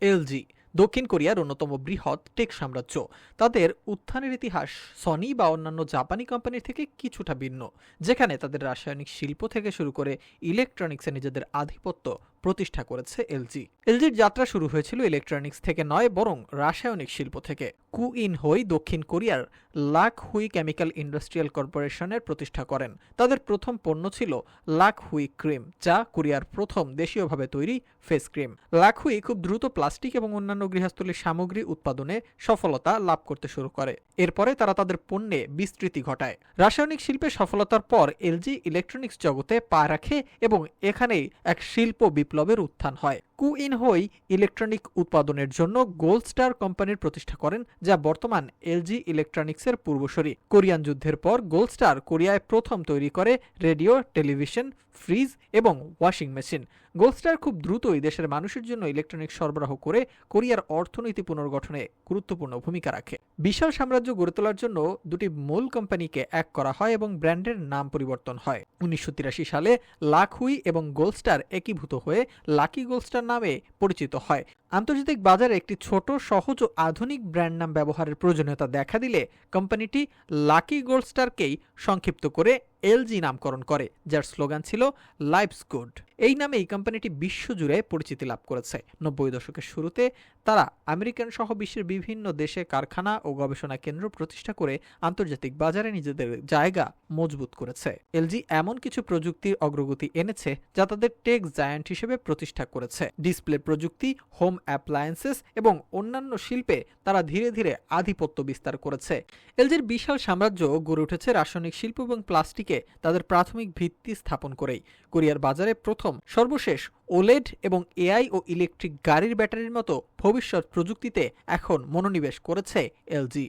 LG দক্ষিণ কোরিয়ার অন্যতম বৃহৎ টেক সাম্রাজ্য। তাদের উত্থানের ইতিহাস সনি বা অন্যান্য জাপানি কোম্পানির থেকে কিছুটা ভিন্ন, যেখানে তাদের রাসায়নিক শিল্প থেকে শুরু করে ইলেকট্রনিক্সে নিজেদের আধিপত্য প্রতিষ্ঠা করেছে এলজি। এলজির যাত্রা শুরু হয়েছিল ইলেকট্রনিক্স থেকে নয়, বরং রাসায়নিক শিল্প থেকে। কু ইন হই দক্ষিণ কোরিয়ার লাক হুই কেমিক্যাল ইন্ডাস্ট্রিয়াল কর্পোরেশনের প্রতিষ্ঠা করেন। তাদের প্রথম পণ্য ছিল লাক হুই ক্রিম, যা কোরিয়ার প্রথম দেশীয়ভাবে তৈরি ফেস ক্রিম। লাক হুই খুব দ্রুত প্লাস্টিক এবং অন্যান্য গৃহস্থলীর সামগ্রী উৎপাদনে সফলতা লাভ করতে শুরু করে। এরপরে তারা তাদের পণ্যে বিস্তৃতি ঘটায়। রাসায়নিক শিল্পে সফলতার পর এলজি ইলেকট্রনিক্স জগতে পা রাখে এবং এখানেই এক শিল্প বিপ্লবের উত্থান হয়। কু ইন হই ইলেকট্রনিক উৎপাদনের জন্য গোল্ড স্টার কোম্পানির প্রতিষ্ঠা করেন, যা বর্তমান এলজি ইলেকট্রনিক্সের পূর্বসূরি। কোরিয়ান যুদ্ধের পর গোল্ড স্টার কোরিয়ায় প্রথম তৈরি করে রেডিও, টেলিভিশন, ফ্রিজ এবং ওয়াশিং মেশিন। গোল্ড স্টার খুব দ্রুতই দেশের মানুষের জন্য ইলেকট্রনিক্স সরবরাহ করে কোরিয়ার অর্থনীতি পুনর্গঠনে গুরুত্বপূর্ণ ভূমিকা রাখে। বিশাল সাম্রাজ্য গড়ে তোলার জন্য দুটি মূল কোম্পানিকে এক করা হয় এবং ব্র্যান্ডের নাম পরিবর্তন হয়। 1983 সালে লাক হুই এবং গোল্ড স্টার একীভূত হয়ে লাকি গোল্ড স্টার নামে পরিচিত হয়। আন্তর্জাতিক বাজারে একটি ছোট, সহজ ও আধুনিক ব্র্যান্ড নাম ব্যবহারের প্রয়োজনীয়তা দেখা দিলে কোম্পানিটি লাকি গোল্ড স্টারকেই সংক্ষিপ্ত করে এলজি নামকরণ করে, যার স্লোগান ছিল লাইফস গুড। এই নামে এই কোম্পানিটি বিশ্বজুড়ে পরিচিতি লাভ করেছে। 90 দশকের শুরুতে তারা আমেরিকান সহ বিশ্বের বিভিন্ন দেশে কারখানা ও গবেষণা কেন্দ্র প্রতিষ্ঠা করে আন্তর্জাতিক বাজারে নিজেদের জায়গা মজবুত করেছে। এলজি এমন কিছু প্রযুক্তির অগ্রগতি এনেছে যা তাদের টেক জায়ান্ট হিসেবে প্রতিষ্ঠা করেছে। ডিসপ্লে প্রযুক্তি, হোম অ্যাপ্লায়েন্সেস এবং অন্যান্য শিল্পে তারা ধীরে ধীরে আধিপত্য বিস্তার করেছে। এলজির বিশাল সাম্রাজ্য গড়ে উঠেছে রাসায়নিক শিল্প এবং প্লাস্টিকে তাদের প্রাথমিক ভিত্তি স্থাপন করেই। কোরিয়ার বাজারে প্রথম, সর্বশেষ ওলেড এবং এআই ও ইলেকট্রিক গাড়ির ব্যাটারির মতো ভবিষ্যৎ প্রযুক্তিতে এখন মনোনিবেশ করেছে এলজি।